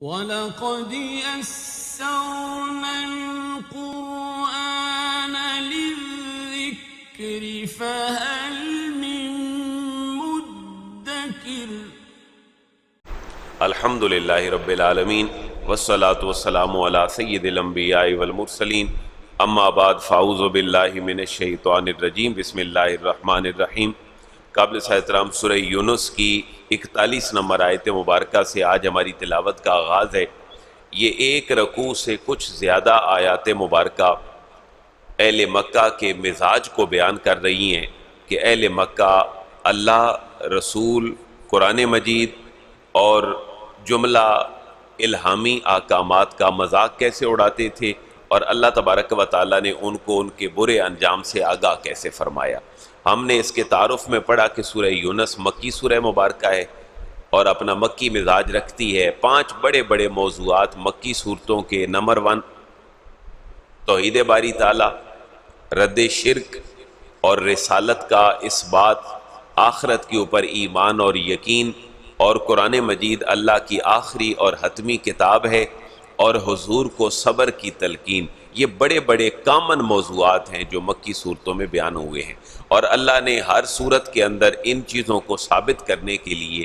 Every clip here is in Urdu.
وَلَقَدْ يَسَّرْنَا الْقُرْآنَ لِلذِّكْرِ فَهَلْ مِن مُّدَّكِرٍ۔ الحمد للہ رب العالمین والصلاة والسلام علی سید الانبیاء والمرسلین، اما بعد فاعوذ باللہ من الشیطان الرجیم، بسم اللہ الرحمن الرحیم۔ قابل احترام سورہ یونس کی 41 نمبر آیت مبارکہ سے آج ہماری تلاوت کا آغاز ہے۔ یہ ایک رکوع سے کچھ زیادہ آیات مبارکہ اہل مکہ کے مزاج کو بیان کر رہی ہیں کہ اہل مکہ اللہ، رسول، قرآن مجید اور جملہ الہامی احکامات کا مذاق کیسے اڑاتے تھے، اور اللہ تبارک و تعالیٰ نے ان کو ان کے برے انجام سے آگاہ کیسے فرمایا۔ ہم نے اس کے تعارف میں پڑھا کہ سورہ یونس مکی سورہ مبارکہ ہے اور اپنا مکی مزاج رکھتی ہے۔ 5 بڑے بڑے موضوعات مکی صورتوں کے۔ نمبر 1 توحید باری تعالیٰ، رد شرک اور رسالت کا اس بات، آخرت کے اوپر ایمان اور یقین، اور قرآن مجید اللہ کی آخری اور حتمی کتاب ہے، اور حضور کو صبر کی تلقین۔ یہ بڑے بڑے کامن موضوعات ہیں جو مکی صورتوں میں بیان ہوئے ہیں، اور اللہ نے ہر صورت کے اندر ان چیزوں کو ثابت کرنے کے لیے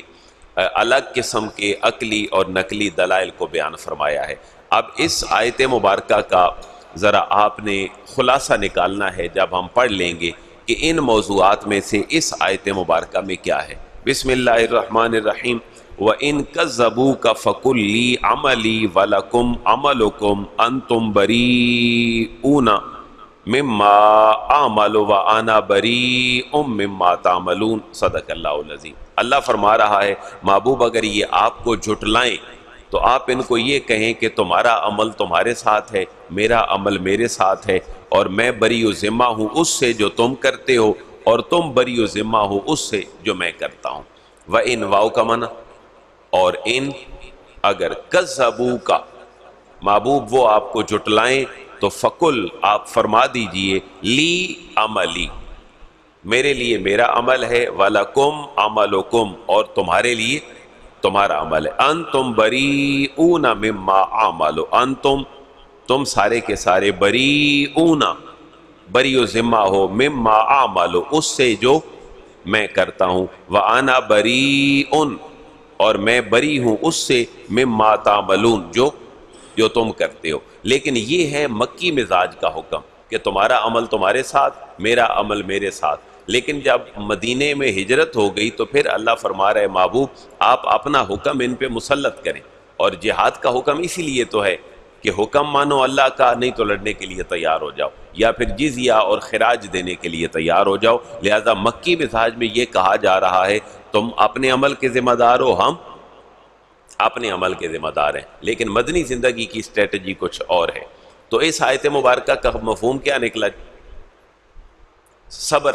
الگ قسم کے عقلی اور نقلی دلائل کو بیان فرمایا ہے۔ اب اس آیت مبارکہ کا ذرا آپ نے خلاصہ نکالنا ہے جب ہم پڑھ لیں گے کہ ان موضوعات میں سے اس آیت مبارکہ میں کیا ہے۔ بسم اللہ الرحمن الرحیم۔ وَإِن كَذَّبُوكَ فَقُلْ لِي عَمَلِي وَلَكُمْ عَمَلُكُمْ أَنْتُمْ بَرِيئُونَ مِمَّا أَعْمَلُ وَأَنَا بَرِيءٌ مِمَّا تَعْمَلُونَ۔ صدق اللہ العظیم۔ اللہ فرما رہا ہے محبوب اگر یہ آپ کو جھٹلائیں تو آپ ان کو یہ کہیں کہ تمہارا عمل تمہارے ساتھ ہے، میرا عمل میرے ساتھ ہے، اور میں بری و ذمہ ہوں اس سے جو تم کرتے ہو، اور تم بری و ذمہ ہو اس سے جو میں کرتا ہوں۔ وَإِن واؤ کا معنی، اور ان اگر کذبوک محبوب وہ آپ کو جھٹلائیں تو فقل آپ فرما دیجئے لی عملی میرے لیے میرا عمل ہے، وَلَكُمْ عَمَلُكُمْ اور تمہارے لیے تمہارا عمل ہے، انتم بریئون مما اعمل، انتم تم سارے کے سارے بریئون بری و ذمہ ہو، مما اعمل اس سے جو میں کرتا ہوں، وَأَنَا بَرِيءٌ اور میں بری ہوں اس سے، مما تعملون جو تم کرتے ہو۔ لیکن یہ ہے مکی مزاج کا حکم کہ تمہارا عمل تمہارے ساتھ، میرا عمل میرے ساتھ۔ لیکن جب مدینے میں ہجرت ہو گئی تو پھر اللہ فرما رہے محبوب آپ اپنا حکم ان پہ مسلط کریں، اور جہاد کا حکم اسی لیے تو ہے کہ حکم مانو اللہ کا، نہیں تو لڑنے کے لیے تیار ہو جاؤ، یا پھر جزیہ اور خراج دینے کے لیے تیار ہو جاؤ۔ لہذا مکی مزاج میں یہ کہا جا رہا ہے تم اپنے عمل کے ذمہ دار ہو، ہم اپنے عمل کے ذمہ دار ہیں۔ لیکن مدنی زندگی کی اسٹریٹجی کچھ اور ہے۔ تو اس آیت مبارکہ کا مفہوم کیا نکلا؟ صبر۔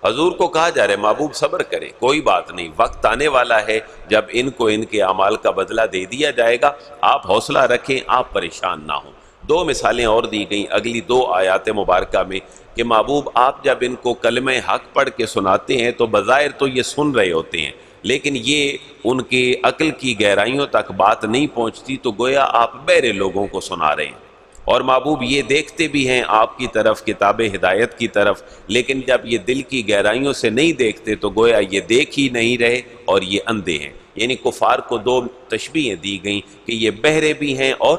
حضور کو کہا جا رہا ہے محبوب صبر کریں، کوئی بات نہیں، وقت آنے والا ہے جب ان کو ان کے اعمال کا بدلہ دے دیا جائے گا، آپ حوصلہ رکھیں، آپ پریشان نہ ہوں۔ 2 مثالیں اور دی گئیں اگلی 2 آیات مبارکہ میں کہ محبوب آپ جب ان کو کلمہ حق پڑھ کے سناتے ہیں تو بظاہر تو یہ سن رہے ہوتے ہیں، لیکن یہ ان کے عقل کی گہرائیوں تک بات نہیں پہنچتی، تو گویا آپ بہرے لوگوں کو سنا رہے ہیں، اور محبوب یہ دیکھتے بھی ہیں آپ کی طرف، کتاب ہدایت کی طرف، لیکن جب یہ دل کی گہرائیوں سے نہیں دیکھتے تو گویا یہ دیکھ ہی نہیں رہے اور یہ اندھے ہیں۔ یعنی کفار کو 2 تشبیہیں دی گئیں کہ یہ بہرے بھی ہیں اور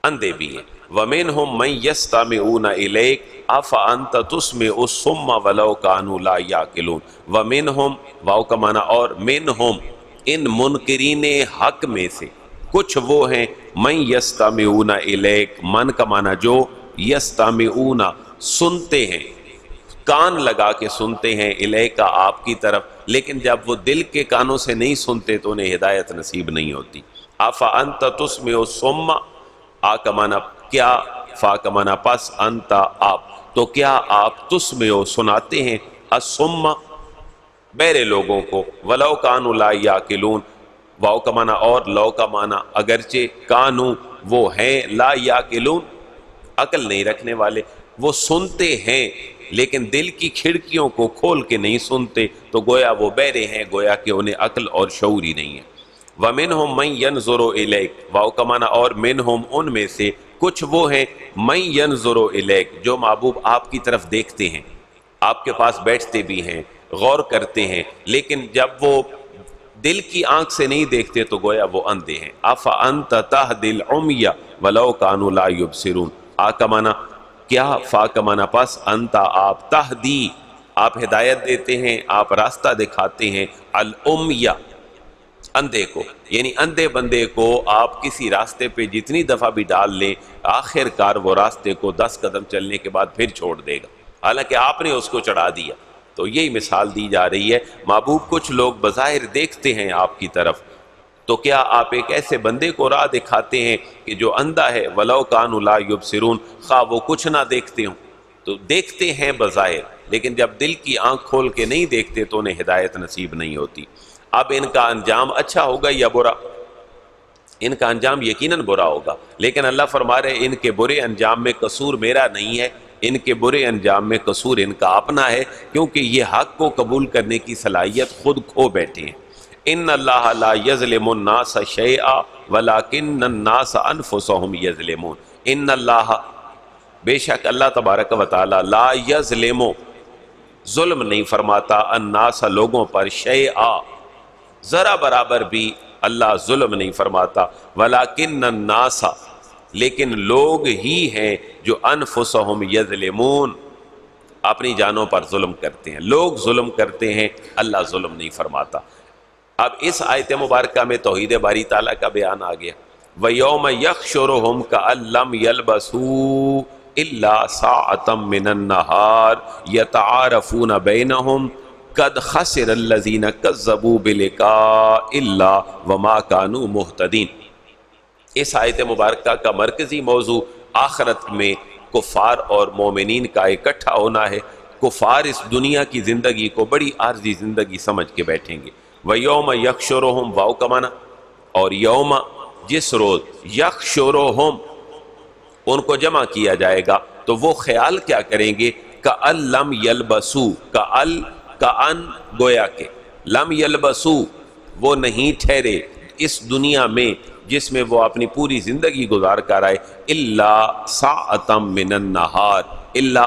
اندھے بھی ہیں۔ وَمِنْهُمْ مَنْ يَسْتَمِعُونَ إِلَيْكَ أَفَأَنْتَ تُسْمِعُ الصُّمَّ وَلَوْ كَانُوا لَا يَعْقِلُونَ۔ وَمِنْهُمْ واو کا معنی اور، منہم ان منکرین حق میں سے کچھ وہ ہیں، من یستمعون الیک، من کا معنی جو، یستمعون سنتے ہیں، کان لگا کے سنتے ہیں، الیکا آپ کی طرف، لیکن جب وہ دل کے کانوں سے نہیں سنتے تو انہیں ہدایت نصیب نہیں ہوتی۔ افانت تسمع الصم، آ کا معنی کیا، فا کا معنی پس، انت آپ، تو کیا آپ تسمع سناتے ہیں، الصم بہرے لوگوں کو، ولو کانوا لا یعقلون، واو کا معنی اور، لو کا معنی اگرچہ، کانو وہ ہیں، لا یعقلون عقل نہیں رکھنے والے، وہ سنتے ہیں لیکن دل کی کھڑکیوں کو کھول کے نہیں سنتے، تو گویا وہ بہرے ہیں، گویا کہ انہیں عقل اور شعور ہی نہیں ہے۔ وَمِنْهُمْ مَنْ يَنْظُرُ إِلَيْكَ، واو کا معنی اور منہم ان میں سے کچھ وہ ہیں مَنْ يَنْظُرُ إِلَيْكَ جو محبوب آپ کی طرف دیکھتے ہیں، آپ کے پاس بیٹھتے بھی ہیں، غور کرتے ہیں، لیکن جب وہ دل کی آنکھ سے نہیں دیکھتے تو گویا وہ اندھے ہیں۔ أَفَأَنْتَ تَهْدِي الْعُمْيَ وَلَوْ كَانُوا لَا يُبْصِرُونَ، آ کا معنی کیا، فا کا معنی پس، انتا آپ، تہدی آپ ہدایت دیتے ہیں، آپ راستہ دکھاتے ہیں، العمیہ اندھے کو، یعنی اندھے بندے کو آپ کسی راستے پہ جتنی دفعہ بھی ڈال لیں آخر کار وہ راستے کو 10 قدم چلنے کے بعد پھر چھوڑ دے گا، حالانکہ آپ نے اس کو چڑھا دیا۔ تو یہی مثال دی جا رہی ہے، محبوب کچھ لوگ بظاہر دیکھتے ہیں آپ کی طرف، تو کیا آپ ایک ایسے بندے کو راہ دکھاتے ہیں کہ جو اندھا ہے، وَلَوْ كَانُوا لَا يُبْصِرُونَ، خواہ وہ کچھ نہ دیکھتے ہوں، تو دیکھتے ہیں بظاہر، لیکن جب دل کی آنکھ کھول کے نہیں دیکھتے تو انہیں ہدایت نصیب نہیں ہوتی۔ اب ان کا انجام اچھا ہوگا یا برا؟ ان کا انجام یقیناً برا ہوگا، لیکن اللہ فرما رہے ہیں ان کے برے انجام میں قصور میرا نہیں ہے، ان کے برے انجام میں قصور ان کا اپنا ہے، کیونکہ یہ حق کو قبول کرنے کی صلاحیت خود کھو بیٹھے ہیں۔ ان اللہ لا یظلم الناس شیئا ولکن الناس انفسهم یظلمون، ان اللہ بے شک اللہ تبارک و تعالی لا یظلم ظلم نہیں فرماتا الناس لوگوں پر شیئا ذرا برابر بھی اللہ ظلم نہیں فرماتا، ولیکن الناس لیکن لوگ ہی ہیں جو انفسهم یظلمون اپنی جانوں پر ظلم کرتے ہیں، لوگ ظلم کرتے ہیں، اللہ ظلم نہیں فرماتا۔ اب اس آیت مبارکہ میں توحید باری تعالیٰ کا بیان آ گیا، وَيَوْمَ يَحْشُرُهُمْ كَأَن لَّمْ يَلْبَثُوا إِلَّا سَاعَةً مِّنَ النَّهَارِ يَتَعَارَفُونَ بَيْنَهُمْ قَدْ خَسِرَ الَّذِينَ كَذَّبُوا بِلِقَاءِ اللَّهِ وَمَا كَانُوا مُهْتَدِينَ۔ اس آیت مبارکہ کا مرکزی موضوع آخرت میں کفار اور مومنین کا اکٹھا ہونا ہے۔ کفار اس دنیا کی زندگی کو بڑی عارضی زندگی سمجھ کے بیٹھیں گے، وَيَوْمَ يَحْشُرُهُمْ واو کا معنی، اور یوم جس روز، يَحْشُرُهُمْ ان کو جمع کیا جائے گا تو وہ خیال کیا کریں گے، كَأَن لَّمْ يَلْبَسُوا، كَأَن گویا کہ، لَمْ يَلْبَسُوا وہ نہیں ٹھہرے اس دنیا میں جس میں وہ اپنی پوری زندگی گزار کر آئے، إِلَّا سَاعَةً مِّنَ النَّهَارِ إِلَّا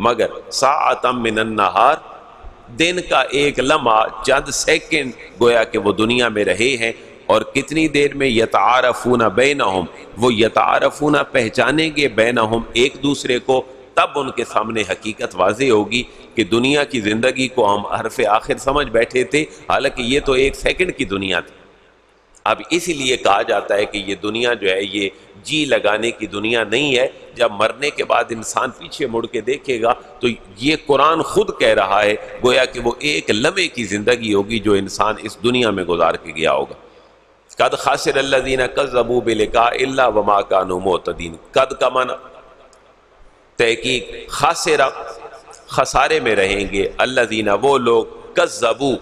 مگر سَاعَةً مِّنَ النَّهَارِ دن کا ایک لمحہ، چند سیکنڈ گویا کہ وہ دنیا میں رہے ہیں، اور کتنی دیر میں، یتعارفون بینہم وہ یتعارفون پہچانیں گے بینہم ایک دوسرے کو، تب ان کے سامنے حقیقت واضح ہوگی کہ دنیا کی زندگی کو ہم حرف آخر سمجھ بیٹھے تھے، حالانکہ یہ تو ایک سیکنڈ کی دنیا تھی۔ اب اسی لیے کہا جاتا ہے کہ یہ دنیا جو ہے یہ جی لگانے کی دنیا نہیں ہے، جب مرنے کے بعد انسان پیچھے مڑ کے دیکھے گا تو یہ قرآن خود کہہ رہا ہے گویا کہ وہ ایک لمحے کی زندگی ہوگی جو انسان اس دنیا میں گزار کے گیا ہوگا۔ قد خاسر الذین کذبوا بلقاء اللہ وما کانوا مہتدین، قد کا معنی تحقیق، خاسرہ خسارے میں رہیں گے، الذین وہ لوگ، کذبوا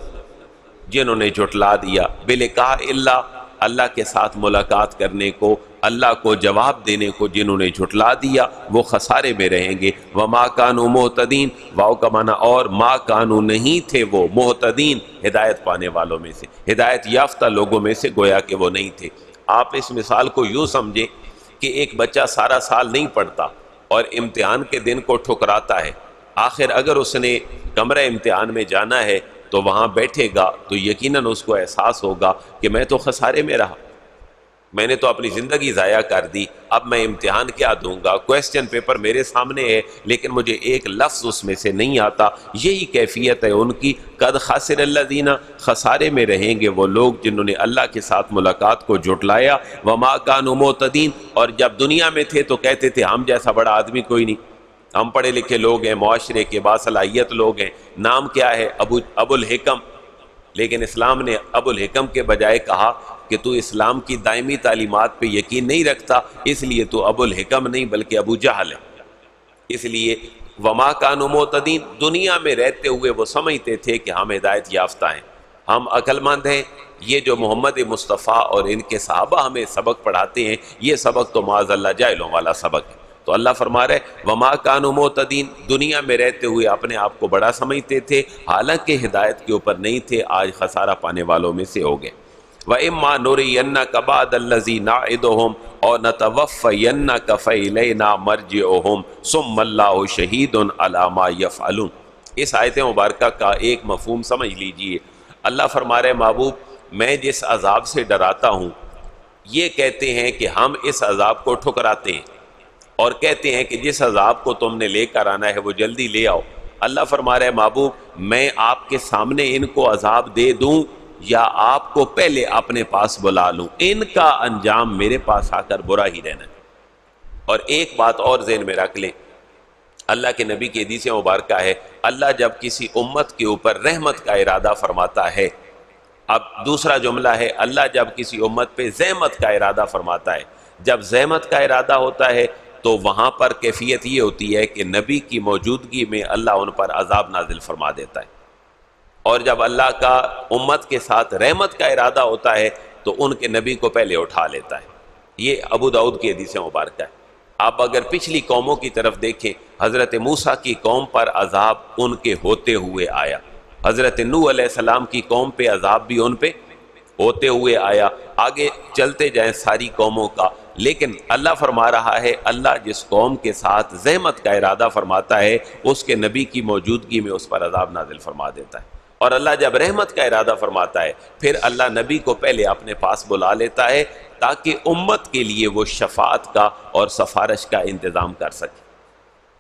جنہوں نے جھٹلا دیا، بلقاء اللہ اللہ کے ساتھ ملاقات کرنے کو، اللہ کو جواب دینے کو جنہوں نے جھٹلا دیا وہ خسارے میں رہیں گے۔ وما کانوا مہتدین واو کا معنی اور ما کانوا نہیں تھے وہ مہتدین ہدایت پانے والوں میں سے، ہدایت یافتہ لوگوں میں سے گویا کہ وہ نہیں تھے۔ آپ اس مثال کو یوں سمجھیں کہ ایک بچہ سارا سال نہیں پڑھتا اور امتحان کے دن کو ٹھکراتا ہے، آخر اگر اس نے کمرہ امتحان میں جانا ہے تو وہاں بیٹھے گا تو یقیناً اس کو احساس ہوگا کہ میں تو خسارے میں رہا، میں نے تو اپنی زندگی ضائع کر دی، اب میں امتحان کیا دوں گا، کویسچن پیپر میرے سامنے ہے لیکن مجھے ایک لفظ اس میں سے نہیں آتا۔ یہی کیفیت ہے ان کی، قد خاسر الذین خسارے میں رہیں گے وہ لوگ جنہوں نے اللہ کے ساتھ ملاقات کو جھٹلایا، وما کانوا مہتدین اور جب دنیا میں تھے تو کہتے تھے ہم جیسا بڑا آدمی کوئی نہیں، ہم پڑھے لکھے لوگ ہیں، معاشرے کے باصلاحیت لوگ ہیں، نام کیا ہے ابو الحکم، لیکن اسلام نے ابو الحکم کے بجائے کہا کہ تو اسلام کی دائمی تعلیمات پہ یقین نہیں رکھتا اس لیے تو ابو الحکم نہیں بلکہ ابو جہل ہے۔ اس لیے وما کانوا مہتدین دنیا میں رہتے ہوئے وہ سمجھتے تھے کہ ہم ہدایت یافتہ ہیں، ہم عقل مند ہیں، یہ جو محمد مصطفیٰ اور ان کے صحابہ ہمیں سبق پڑھاتے ہیں یہ سبق تو معاذ اللہ جاہلوں والا سبق ہے۔ تو اللہ فرما رہے وما کانوا مہتدین دنیا میں رہتے ہوئے اپنے آپ کو بڑا سمجھتے تھے، حالانکہ ہدایت کے اوپر نہیں تھے، آج خسارہ پانے والوں میں سے ہو گئے۔ وَإِمَّا نُرِيَنَّكَ بَعْضَ الَّذِي نَعِدُهُمْ أَوْ نَتَوَفَّيَنَّكَ فَإِلَيْنَا مَرْجِعُهُمْ ثُمَّ اللَّهُ شَهِيدٌ عَلَى مَا يَفْعَلُونَ۔ اس آیت مبارکہ کا ایک مفہوم سمجھ لیجئے۔ اللہ فرما رہے محبوب میں جس عذاب سے ڈراتا ہوں، یہ کہتے ہیں کہ ہم اس عذاب کو ٹھکراتے ہیں اور کہتے ہیں کہ جس عذاب کو تم نے لے کر آنا ہے وہ جلدی لے آؤ۔ اللہ فرما رہے محبوب میں آپ کے سامنے ان کو عذاب دے دوں یا آپ کو پہلے اپنے پاس بلا لوں، ان کا انجام میرے پاس آ کر برا ہی رہنا ہے۔ اور ایک بات اور ذہن میں رکھ لیں، اللہ کے نبی کی حدیث مبارکہ ہے، اللہ جب کسی امت کے اوپر رحمت کا ارادہ فرماتا ہے، اب دوسرا جملہ ہے اللہ جب کسی امت پہ زحمت کا ارادہ فرماتا ہے۔ جب زحمت کا ارادہ ہوتا ہے تو وہاں پر کیفیت یہ ہوتی ہے کہ نبی کی موجودگی میں اللہ ان پر عذاب نازل فرما دیتا ہے، اور جب اللہ کا امت کے ساتھ رحمت کا ارادہ ہوتا ہے تو ان کے نبی کو پہلے اٹھا لیتا ہے۔ یہ ابو داؤد کی حدیث مبارکہ ہے۔ آپ اگر پچھلی قوموں کی طرف دیکھیں، حضرت موسیٰ کی قوم پر عذاب ان کے ہوتے ہوئے آیا، حضرت نوح علیہ السلام کی قوم پہ عذاب بھی ان پہ ہوتے ہوئے آیا، آگے چلتے جائیں ساری قوموں کا۔ لیکن اللہ فرما رہا ہے اللہ جس قوم کے ساتھ زحمت کا ارادہ فرماتا ہے اس کے نبی کی موجودگی میں اس پر عذاب نازل فرما دیتا ہے، اور اللہ جب رحمت کا ارادہ فرماتا ہے پھر اللہ نبی کو پہلے اپنے پاس بلا لیتا ہے تاکہ امت کے لیے وہ شفاعت کا اور سفارش کا انتظام کر سکے۔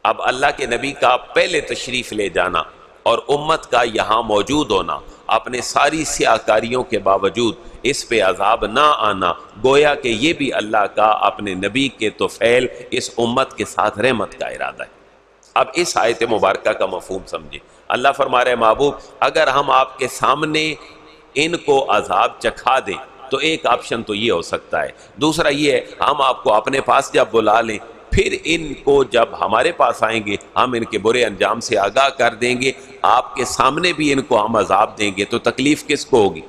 اب اللہ کے نبی کا پہلے تشریف لے جانا اور امت کا یہاں موجود ہونا، اپنے ساری سیاکاریوں کے باوجود اس پہ عذاب نہ آنا، گویا کہ یہ بھی اللہ کا اپنے نبی کے طفیل اس امت کے ساتھ رحمت کا ارادہ ہے۔ اب اس آیت مبارکہ کا مفہوم سمجھے۔ اللہ فرما رہے محبوب اگر ہم آپ کے سامنے ان کو عذاب چکھا دیں تو ایک آپشن تو یہ ہو سکتا ہے، دوسرا یہ ہے ہم آپ کو اپنے پاس جب بلا لیں پھر ان کو جب ہمارے پاس آئیں گے ہم ان کے برے انجام سے آگاہ کر دیں گے، آپ کے سامنے بھی ان کو ہم عذاب دیں گے، تو تکلیف کس کو ہوگی؟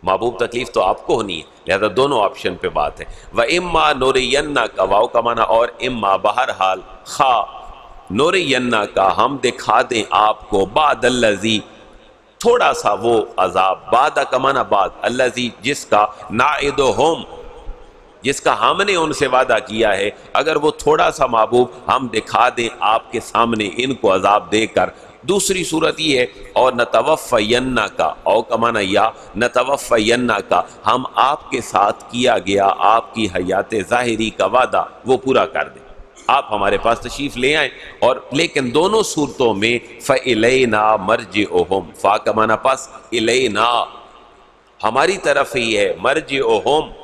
محبوب تکلیف تو آپ کو ہونی ہے، لہذا دونوں آپشن پہ بات ہے۔ وَإِمَّا نُرِيَنَّكَ واو کا معنی اور اما بہرحال خا نُرِيَنَّكَ ہم دکھا دیں آپ کو بعد الذی تھوڑا سا وہ عذاب، بعد کا معنی بعد، الذی جس کا نعدہم جس کا ہم نے ان سے وعدہ کیا ہے، اگر وہ تھوڑا سا محبوب ہم دکھا دیں آپ کے سامنے ان کو عذاب دے کر۔ دوسری صورت یہ ہے اور نتوفینک او کا معنی یا نتوفینک ہم آپ کے ساتھ کیا گیا آپ کی حیات ظاہری کا وعدہ وہ پورا کر دیں، آپ ہمارے پاس تشریف لے آئیں، اور لیکن دونوں صورتوں میں فَإِلَيْنَا مَرْجِعُهُمْ فا کا معنی پس الینا ہماری طرف ہی ہے، مرجعہم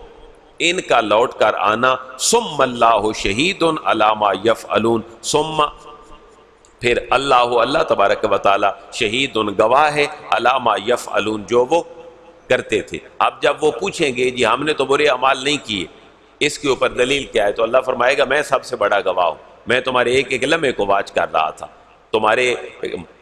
ان کا لوٹ کر آنا، ثم اللہ شہید علی ما یفعلون ثم پھر اللہ تبارک و تعالی شہید گواہ ہے علی ما یفعلون جو وہ کرتے تھے۔ اب جب وہ پوچھیں گے جی ہم نے تو برے اعمال نہیں کیے، اس کے اوپر دلیل کیا ہے، تو اللہ فرمائے گا میں سب سے بڑا گواہ ہوں، میں تمہارے ایک ایک لمحے کو واچ کر رہا تھا، تمہارے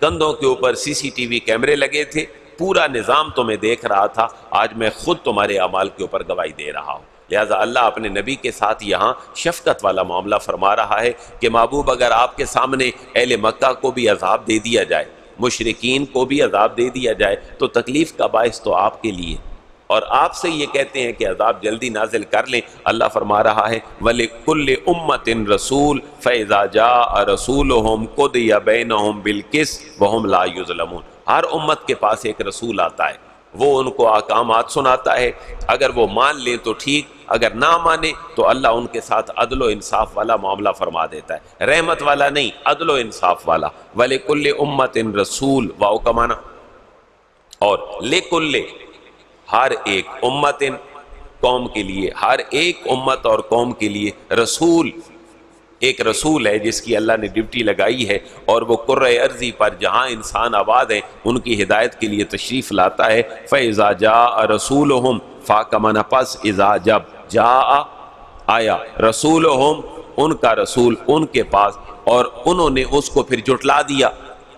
کندھوں کے اوپر CCTV کیمرے لگے تھے، پورا نظام تمہیں دیکھ رہا تھا، آج میں خود تمہارے اعمال کے اوپر گواہی دے رہا ہوں۔ لہٰذا اللہ اپنے نبی کے ساتھ یہاں شفقت والا معاملہ فرما رہا ہے کہ محبوب اگر آپ کے سامنے اہل مکہ کو بھی عذاب دے دیا جائے، مشرکین کو بھی عذاب دے دیا جائے، تو تکلیف کا باعث تو آپ کے لیے، اور آپ سے یہ کہتے ہیں کہ عذاب جلدی نازل کر لیں۔ اللہ فرما رہا ہے وَلِكُلِّ أُمَّةٍ رَسُولٌ فَإِذَا جَاءَ رَسُولُهُمْ قُضِيَ بَيْنَهُمْ بِالْقِسْطِ وَهُمْ لَا يُظْلَمُونَ ہر امت کے پاس ایک رسول آتا ہے، وہ ان کو احکامات سناتا ہے، اگر وہ مان لیں تو ٹھیک، اگر نہ مانے تو اللہ ان کے ساتھ عدل و انصاف والا معاملہ فرما دیتا ہے، رحمت والا نہیں، عدل و انصاف والا۔ وَلِكُلِّ أُمَّةٍ رَسُولٌ واو کا معنی اور لِكُلِّ ہر ایک امتن قوم کے لیے، ہر ایک امت اور قوم کے لیے رسول ایک رسول ہے جس کی اللہ نے ڈیوٹی لگائی ہے، اور وہ کرۂ ارضی پر جہاں انسان آباد ہیں ان کی ہدایت کے لیے تشریف لاتا ہے۔ فَإِذَا جَاءَ رَسُولُهُمْ فا کا معنی پس اذا جب جاء آیا رسولہم ان کا رسول ان کے پاس اور انہوں نے اس کو پھر جھٹلا دیا،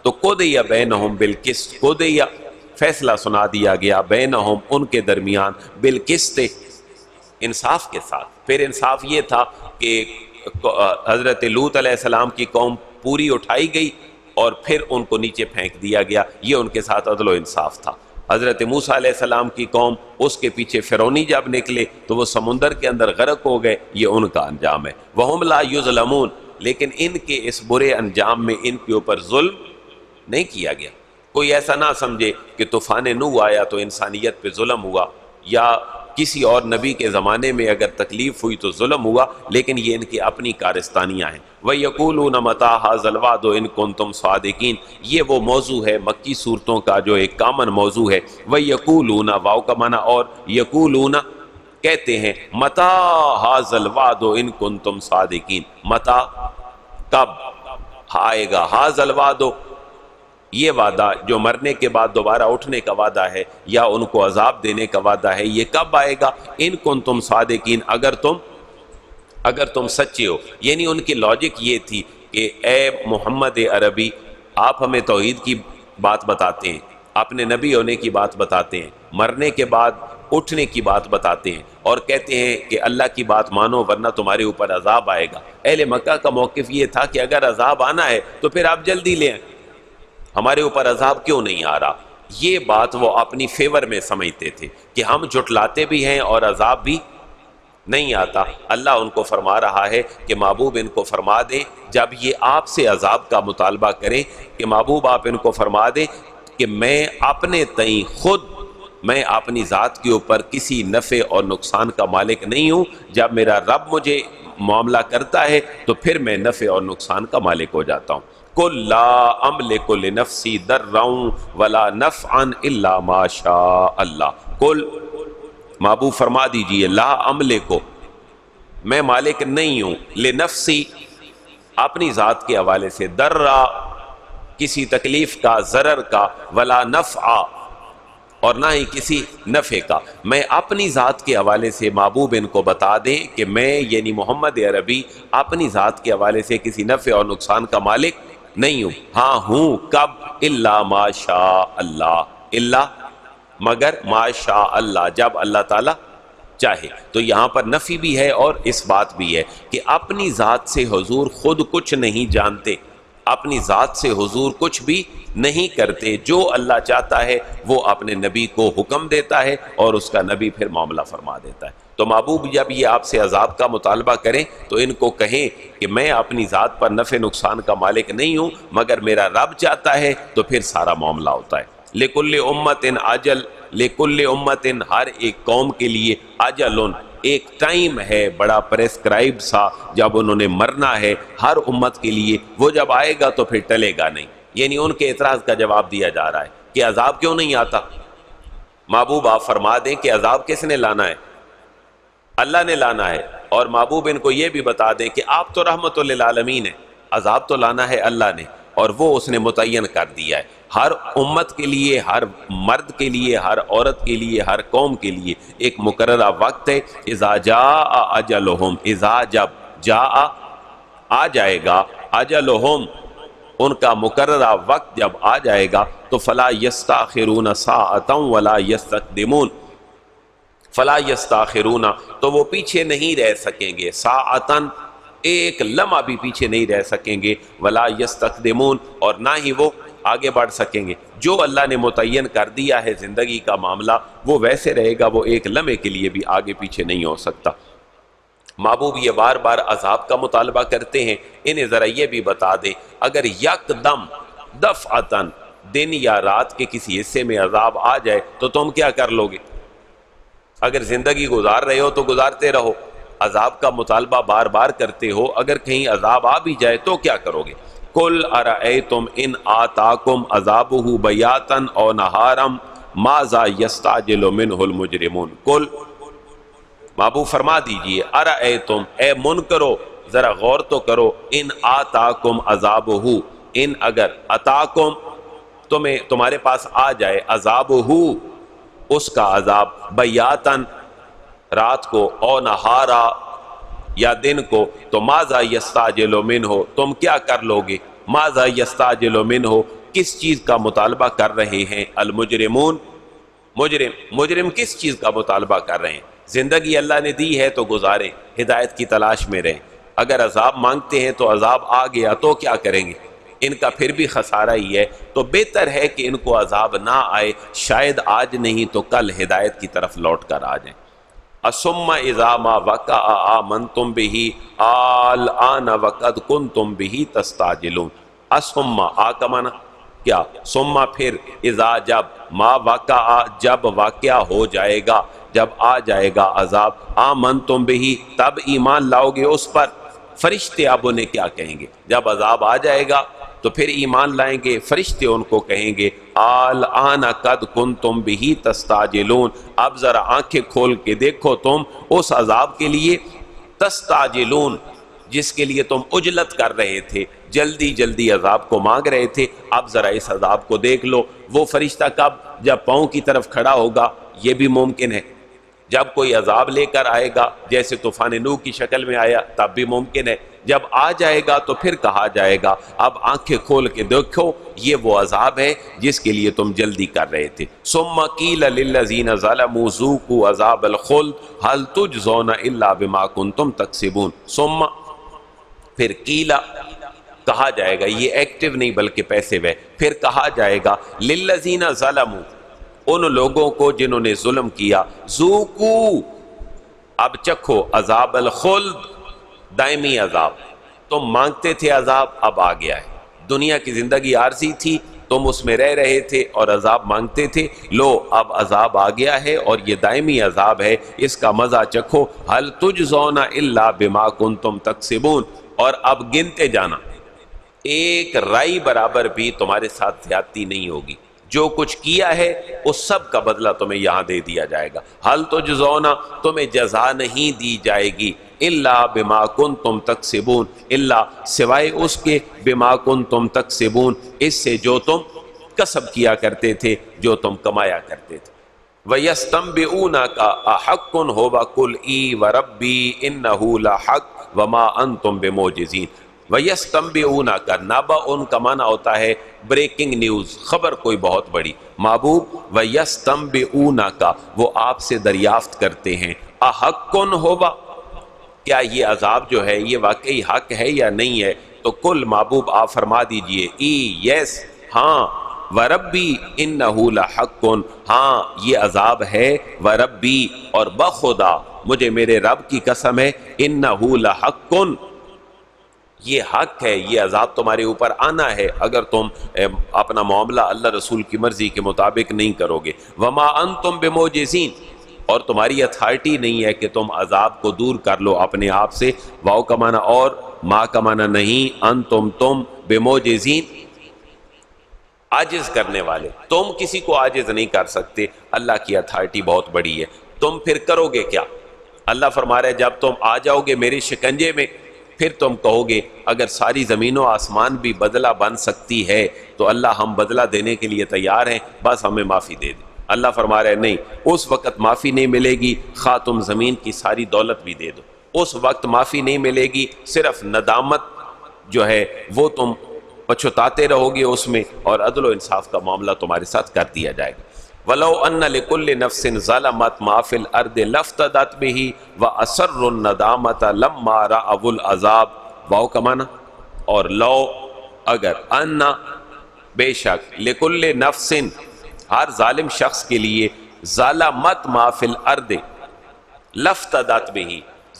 تو قُضِیَ بَیْنَهُمْ بِالْقِسْطِ قُضِیَ فیصلہ سنا دیا گیا بینہم ان کے درمیان بالقسط انصاف کے ساتھ۔ پھر انصاف یہ تھا کہ حضرت لوط علیہ السلام کی قوم پوری اٹھائی گئی اور پھر ان کو نیچے پھینک دیا گیا، یہ ان کے ساتھ عدل و انصاف تھا۔ حضرت موسیٰ علیہ السلام کی قوم، اس کے پیچھے فرعونی جب نکلے تو وہ سمندر کے اندر غرق ہو گئے، یہ ان کا انجام ہے۔ وَهُمْ لَا يُظْلَمُونَ، لیکن ان کے اس برے انجام میں ان کے اوپر ظلم نہیں کیا گیا۔ کوئی ایسا نہ سمجھے کہ طوفان نوح آیا تو انسانیت پہ ظلم ہوا، یا کسی اور نبی کے زمانے میں اگر تکلیف ہوئی تو ظلم ہوا، لیکن یہ ان کی اپنی کارستانیاں ہیں۔ وَيَقُولُونَ مَتَىٰ هَٰذَا الْوَعْدُ إِن كُنتُمْ صَادِقِينَ، یہ وہ موضوع ہے مکی صورتوں کا جو ایک کامن موضوع ہے۔ وَيَقُولُونَ، واو کا معنی اور، یقولون کہتے ہیں، مَتَىٰ هَٰذَا الْوَعْدُ إِن كُنتُمْ صَادِقِينَ، متا کب آئے گا، هَٰذَا الْوَعْدُ یہ وعدہ جو مرنے کے بعد دوبارہ اٹھنے کا وعدہ ہے یا ان کو عذاب دینے کا وعدہ ہے، یہ کب آئے گا؟ ان کنتم صادقین، اگر تم سچے ہو۔ یعنی ان کی لاجک یہ تھی کہ اے محمد عربی، آپ ہمیں توحید کی بات بتاتے ہیں، اپنے نبی ہونے کی بات بتاتے ہیں، مرنے کے بعد اٹھنے کی بات بتاتے ہیں، اور کہتے ہیں کہ اللہ کی بات مانو ورنہ تمہارے اوپر عذاب آئے گا۔ اہل مکہ کا موقف یہ تھا کہ اگر عذاب آنا ہے تو پھر آپ جلدی لیں، ہمارے اوپر عذاب کیوں نہیں آ رہا؟ یہ بات وہ اپنی فیور میں سمجھتے تھے کہ ہم جھٹلاتے بھی ہیں اور عذاب بھی نہیں آتا۔ اللہ ان کو فرما رہا ہے کہ محبوب ان کو فرما دیں، جب یہ آپ سے عذاب کا مطالبہ کریں کہ محبوب آپ ان کو فرما دیں کہ میں اپنے تئیں خود، میں اپنی ذات کے اوپر کسی نفع اور نقصان کا مالک نہیں ہوں، جب میرا رب مجھے معاملہ کرتا ہے تو پھر میں نفع اور نقصان کا مالک ہو جاتا ہوں۔ قُل لَا أَمْلِكُ لِنَفْسِي ضَرًّا وَلَا نَفْعًا إِلَّا مَا شَاءَ اللَّهُ، قُل محبوب فرما دیجئے، لا املکو، میں مالک نہیں ہوں، لنفسی اپنی ذات کے حوالے سے، درا کسی تکلیف کا، ضرر کا، ولا نفع اور نہ ہی کسی نفع کا۔ میں اپنی ذات کے حوالے سے محبوب ان کو بتا دیں کہ میں یعنی محمد عربی اپنی ذات کے حوالے سے کسی نفع اور نقصان کا مالک نہیں ہوں۔ ہاں ہوں، کب؟ الا ما شاء اللہ، الا مگر ما شاء اللہ، جب اللہ تعالی چاہے۔ تو یہاں پر نفی بھی ہے اور اس بات بھی ہے کہ اپنی ذات سے حضور خود کچھ نہیں جانتے، اپنی ذات سے حضور کچھ بھی نہیں کرتے، جو اللہ چاہتا ہے وہ اپنے نبی کو حکم دیتا ہے اور اس کا نبی پھر معاملہ فرما دیتا ہے۔ تو محبوب جب یہ آپ سے عذاب کا مطالبہ کریں تو ان کو کہیں کہ میں اپنی ذات پر نفع نقصان کا مالک نہیں ہوں، مگر میرا رب چاہتا ہے تو پھر سارا معاملہ ہوتا ہے۔ لِكُلِّ أُمَّةٍ اجل، لِكُلِّ أُمَّةٍ ہر ایک قوم کے لیے اجل، ایک ٹائم ہے بڑا پریسکرائب سا جب انہوں نے مرنا ہے، ہر امت کے لیے وہ جب آئے گا تو پھر ٹلے گا نہیں۔ یعنی ان کے اعتراض کا جواب دیا جا رہا ہے کہ عذاب کیوں نہیں آتا؟ محبوب آپ فرما دیں کہ عذاب کس نے لانا ہے؟ اللہ نے لانا ہے، اور محبوب ان کو یہ بھی بتا دیں کہ آپ تو رحمت للعالمین ہیں، عذاب تو لانا ہے اللہ نے، اور وہ اس نے متعین کر دیا ہے۔ ہر امت کے لیے، ہر مرد کے لیے، ہر عورت کے لیے، ہر قوم کے لیے ایک مقررہ وقت ہے۔ اذا جاء اجلہم، اذا جب جاء آ جائے گا، اجلہم ان کا مقررہ وقت جب آ جائے گا تو فلا یستاخرون ساعۃ ولا یستقدمون، فلا یستاخرون تو وہ پیچھے نہیں رہ سکیں گے، ساعتن ایک لمحہ بھی پیچھے نہیں رہ سکیں گے، ولا یستقدمون اور نہ ہی وہ آگے بڑھ سکیں گے۔ جو اللہ نے متعین کر دیا ہے زندگی کا معاملہ وہ ویسے رہے گا، وہ ایک لمحے کے لیے بھی آگے پیچھے نہیں ہو سکتا۔ محبوب یہ بار بار عذاب کا مطالبہ کرتے ہیں، انہیں ذرا یہ بھی بتا دیں اگر یکدم دفعتاً دن یا رات کے کسی حصے میں عذاب آ جائے تو تم کیا کر لو گے؟ اگر زندگی گزار رہے ہو تو گزارتے رہو، عذاب کا مطالبہ بار بار کرتے ہو، اگر کہیں عذاب آ بھی جائے تو کیا کرو گے؟ قل ارأیتم ان آتاکم عذابہ بیاتا او نہارا ماذا یستعجل منہ المجرمون۔ قل محبوب فرما دیجئے، ارأیتم اے منکرو ذرا غور تو کرو، ان آتاکم عذابہ ان اگر اتاکم تمہارے پاس آ جائے، عذابہ اس کا عذاب، بیاتن رات کو، او نہارا یا دن کو، تو ماذا یستعجل منہ تم کیا کر لو گے؟ ماذا یستعجل منہ کس چیز کا مطالبہ کر رہے ہیں؟ المجرمون مجرم کس چیز کا مطالبہ کر رہے ہیں؟ زندگی اللہ نے دی ہے تو گزاریں، ہدایت کی تلاش میں رہیں، اگر عذاب مانگتے ہیں تو عذاب آ گیا تو کیا کریں گے؟ ان کا پھر بھی خسارہ ہی ہے، تو بہتر ہے کہ ان کو عذاب نہ آئے، شاید آج نہیں تو کل ہدایت کی طرف لوٹ کر آ جائیں۔ ثم اذا ما وقع آمنتم به الآن وقد کنتم به تستعجلون۔ ثم آ کا معنی کیا؟ ثم پھر، اذا جب، ما وقع جب واقعہ ہو جائے گا، جب آ جائے گا عذاب، آمنتم به تب ایمان لاؤ گے اس پر۔ فرشتے اب انہیں کیا کہیں گے؟ جب عذاب آ جائے گا تو پھر ایمان لائیں گے، فرشتے ان کو کہیں گے الآن قد کنتم به تستعجلون، اب ذرا آنکھیں کھول کے دیکھو تم اس عذاب کے لیے، تستعجلون جس کے لیے تم عجلت کر رہے تھے، جلدی جلدی عذاب کو مانگ رہے تھے، اب ذرا اس عذاب کو دیکھ لو۔ وہ فرشتہ کب؟ جب پاؤں کی طرف کھڑا ہوگا، یہ بھی ممکن ہے۔ جب کوئی عذاب لے کر آئے گا، جیسے طوفان نوح کی شکل میں آیا، تب بھی ممکن ہے۔ جب آ جائے گا تو پھر کہا جائے گا اب آنکھیں کھول کے دیکھو، یہ وہ عذاب ہے جس کے لیے تم جلدی کر رہے تھے۔ ثم قیل للذین ظلموا ذوقوا عذاب الخلد هل تجزون الا بما کنتم تکسبون۔ ثم پھر قیل کہا جائے گا، یہ ایکٹیو نہیں بلکہ پیسو ہے، پھر کہا جائے گا للذین ظلموا ان لوگوں کو جنہوں نے ظلم کیا، ذوقوا اب چکھو عذاب الخلد دائمی عذاب، تم مانگتے تھے عذاب، اب آ گیا ہے۔ دنیا کی زندگی عارضی تھی، تم اس میں رہ رہے تھے اور عذاب مانگتے تھے، لو اب عذاب آ گیا ہے اور یہ دائمی عذاب ہے، اس کا مزہ چکھو۔ هل تجزون الا بما کنتم تکسبون، اور اب گنتے جانا، ایک رائی برابر بھی تمہارے ساتھ زیادتی نہیں ہوگی، جو کچھ کیا ہے اس سب کا بدلہ تمہیں یہاں دے دیا جائے گا۔ حل تجزون تمہیں جزا نہیں دی جائے گی، الا بما کنتم تکسبون الا سوائے اس کے، بما کنتم تکسبون اس سے جو تم کسب کیا کرتے تھے، جو تم کمایا کرتے تھے۔ وَيَسْتَنْبِئُونَكَ أَحَقٌّ هُوَ قُلْ إِي وَرَبِّي إِنَّهُ لَحَقٌّ وَمَا أَنْتُمْ بِمُعْجِزِينَ۔ وَيَسْتَنْبِئُونَكَ نبأ ان کا معنی ہوتا ہے بریکنگ نیوز، خبر کوئی بہت بڑی۔ محبوب وَيَسْتَنْبِئُونَكَ وہ آپ سے دریافت کرتے ہیں، أَحَقٌّ هُوَ کیا یہ عذاب جو ہے یہ واقعی حق ہے یا نہیں ہے؟ تو کل محبوب آپ فرما دیجئے ای یس ہاں، وَرَبِّي إِنَّهُ لَحَقٌّ ہاں یہ عذاب ہے، وَرَبِّي اور بخدا مجھے میرے رب کی قسم ہے، إِنَّهُ لَحَقٌّ یہ حق ہے، یہ عذاب تمہارے اوپر آنا ہے اگر تم اپنا معاملہ اللہ رسول کی مرضی کے مطابق نہیں کرو گے۔ وَمَا أَنْتُمْ بِمُعْجِزِينَ اور تمہاری اتھارٹی نہیں ہے کہ تم عذاب کو دور کر لو اپنے آپ سے۔ واو کا معنی اور، ما کا معنی نہیں، انتم تم، بموجزین عاجز کرنے والے، تم کسی کو عاجز نہیں کر سکتے، اللہ کی اتھارٹی بہت بڑی ہے۔ تم پھر کرو گے کیا؟ اللہ فرما رہا ہے جب تم آ جاؤ گے میرے شکنجے میں، پھر تم کہو گے اگر ساری زمین و آسمان بھی بدلہ بن سکتی ہے تو اللہ ہم بدلہ دینے کے لیے تیار ہیں، بس ہمیں معافی دے دیں۔ اللہ فرما رہے نہیں، اس وقت معافی نہیں ملے گی خواہ تم زمین کی ساری دولت بھی دے دو، اس وقت معافی نہیں ملے گی، صرف ندامت جو ہے وہ تم پچھتاتے رہو گے اس میں، اور عدل و انصاف کا معاملہ تمہارے ساتھ کر دیا جائے گا۔ وَلَوْ أَنَّ لِكُلِّ نَفْسٍ ظَلَمَتْ مَا فِي الْأَرْضِ لَافْتَدَتْ بِهِ وَأَسَرُّوا النَّدَامَةَ لَمَّا رَأَوُا الْعَذَابَ واو کا معنی اور لو اگر، ان بے شک، لِكُلِّ نَفْسٍ ہر ظالم شخص کے لیے، ظلمت ما فی الارض لفتدت بہ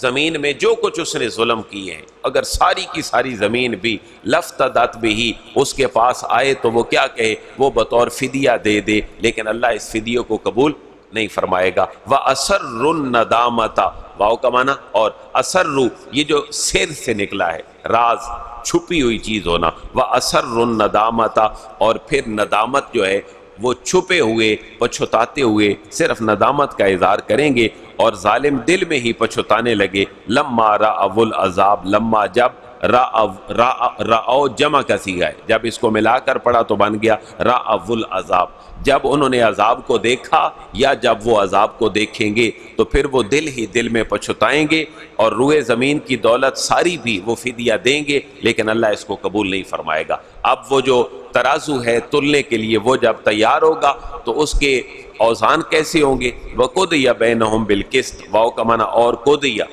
زمین میں جو کچھ اس نے ظلم کیے ہیں، اگر ساری کی ساری زمین بھی لفتدت بہ اس کے پاس آئے تو وہ کیا کہے؟ وہ بطور فدیہ دے دے، لیکن اللہ اس فدیہ کو قبول نہیں فرمائے گا۔ وَأَسَرُّ النَّدَامَةَ واو کا معنی اور اسرو یہ جو سر سے نکلا ہے، راز چھپی ہوئی چیز ہونا، وَأَسَرُّ النَّدَامَةَ اور پھر ندامت جو ہے وہ چھپے ہوئے پچھتاتے ہوئے صرف ندامت کا اظہار کریں گے، اور ظالم دل میں ہی پچھتانے لگے۔ لما رأوا العذاب لما جب رأو جمع کا صیغہ ہے، جب اس کو ملا کر پڑھا تو بن گیا رأوا العذاب، جب انہوں نے عذاب کو دیکھا یا جب وہ عذاب کو دیکھیں گے تو پھر وہ دل ہی دل میں پچھتائیں گے، اور روئے زمین کی دولت ساری بھی وہ فدیہ دیں گے، لیکن اللہ اس کو قبول نہیں فرمائے گا۔ اب وہ جو ترازو ہے تلنے کے لیے وہ جب تیار ہوگا تو اس کے اوزان کیسے ہوں گے؟ وَقُضِيَ بَيْنَهُمْ بِالْقِسْطِ واو کا معنی اور قُضِيَ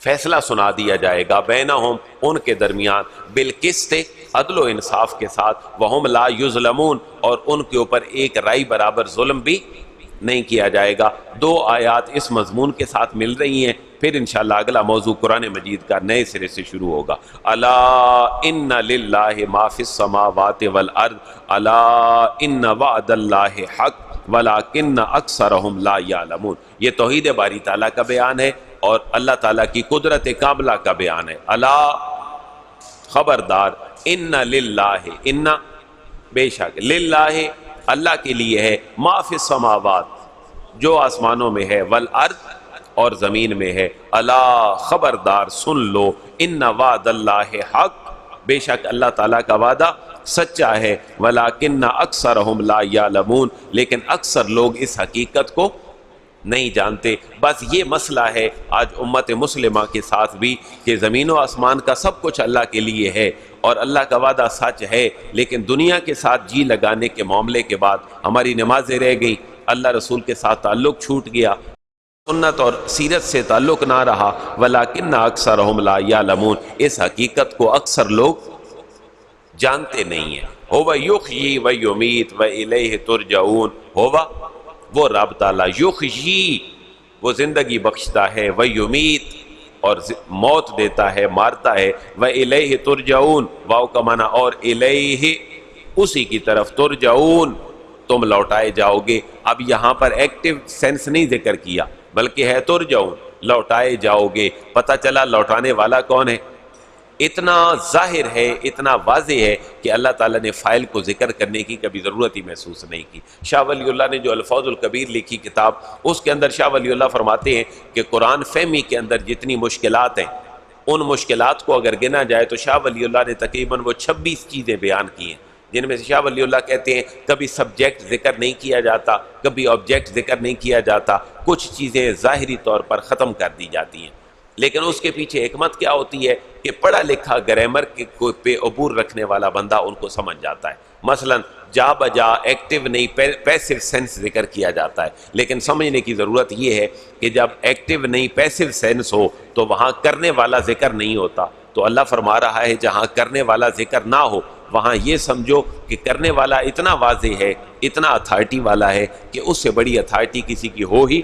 فیصلہ سنا دیا جائے گا بینہم ان کے درمیان بالقسط عدل و انصاف کے ساتھ وہم لا یظلمون اور ان کے اوپر ایک رائی برابر ظلم بھی نہیں کیا جائے گا۔ دو آیات اس مضمون کے ساتھ مل رہی ہیں، پھر انشاءاللہ اگلا موضوع قرآن مجید کا نئے سرے سے شروع ہوگا۔ الا ان للہ ما فی السماوات والارض الا ان وعد اللہ حق ولکن اکثرہم لا یعلمون۔ یہ توحید باری تعالیٰ کا بیان ہے اور اللہ تعالیٰ کی قدرت کاملہ کا بیان ہے۔ الا خبردار، ان للہ، ان بے شک، للہ اللہ کے لیے ہے، ما فی السماوات جو آسمانوں میں ہے، والارض اور زمین میں ہے، الا خبردار سن لو، ان وعد اللہ حق بے شک اللہ تعالیٰ کا وعدہ سچا ہے، ولیکن اکثرہم لا یعلمون لیکن اکثر لوگ اس حقیقت کو نہیں جانتے۔ بس یہ مسئلہ ہے آج امت مسلمہ کے ساتھ بھی کہ زمین و آسمان کا سب کچھ اللہ کے لیے ہے اور اللہ کا وعدہ سچ ہے، لیکن دنیا کے ساتھ جی لگانے کے معاملے کے بعد ہماری نمازیں رہ گئیں، اللہ رسول کے ساتھ تعلق چھوٹ گیا، سنت اور سیرت سے تعلق نہ رہا، ولیکن اکثرہم لا یعلمون اس حقیقت کو اکثر لوگ جانتے نہیں ہیں۔ ہوا یحیی و یمیت و الیہ ترجعون، ہوا وہ رب تعالیٰ، یحیی وہ زندگی بخشتا ہے، و یمیت اور موت دیتا ہے، مارتا ہے، و الیہ ترجعون واو کا معنی اور الیہ اسی کی طرف، ترجعون تم لوٹائے جاؤ گے۔ اب یہاں پر ایکٹیو سینس نہیں ذکر کیا بلکہ ہے ترجعون، لوٹائے جاؤ گے۔ پتہ چلا لوٹانے والا کون ہے؟ اتنا ظاہر ہے، اتنا واضح ہے کہ اللہ تعالیٰ نے فائل کو ذکر کرنے کی کبھی ضرورت ہی محسوس نہیں کی۔ شاہ ولی اللہ نے جو الفوظ الکبیر لکھی کتاب، اس کے اندر شاہ ولی اللہ فرماتے ہیں کہ قرآن فہمی کے اندر جتنی مشکلات ہیں، ان مشکلات کو اگر گنا جائے تو شاہ ولی اللہ نے تقریباً وہ 26 چیزیں بیان کی ہیں، جن میں سے شاہ ولی اللہ کہتے ہیں کبھی سبجیکٹ ذکر نہیں کیا جاتا، کبھی آبجیکٹ ذکر نہیں کیا جاتا، کچھ چیزیں ظاہری طور پر ختم کر دی جاتی ہیں، لیکن اس کے پیچھے حکمت کیا ہوتی ہے کہ پڑھا لکھا گرامر کے پہ عبور رکھنے والا بندہ ان کو سمجھ جاتا ہے۔ مثلا جا بجا ایکٹیو نہیں پیسو سینس ذکر کیا جاتا ہے، لیکن سمجھنے کی ضرورت یہ ہے کہ جب ایکٹیو نہیں پیسو سینس ہو تو وہاں کرنے والا ذکر نہیں ہوتا، تو اللہ فرما رہا ہے جہاں کرنے والا ذکر نہ ہو وہاں یہ سمجھو کہ کرنے والا اتنا واضح ہے، اتنا اتھارٹی والا ہے کہ اس سے بڑی اتھارٹی کسی کی ہو ہی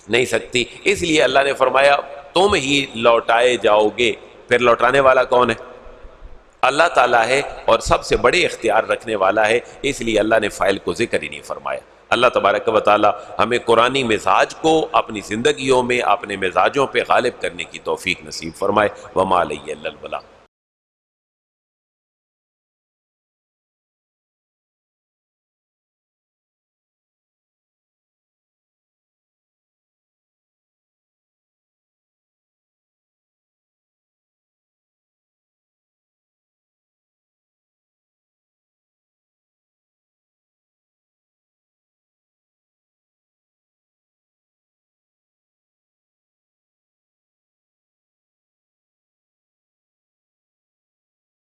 نہیں سکتی۔ اس لیے اللہ نے فرمایا تم ہی لوٹائے جاؤ گے۔ پھر لوٹانے والا کون ہے؟ اللہ تعالیٰ ہے اور سب سے بڑے اختیار رکھنے والا ہے، اس لیے اللہ نے فائل کو ذکر ہی نہیں فرمایا۔ اللہ تبارک و تعالیٰ ہمیں قرآنی مزاج کو اپنی زندگیوں میں اپنے مزاجوں پہ غالب کرنے کی توفیق نصیب فرمائے۔ وما علیہ الا البلاغ۔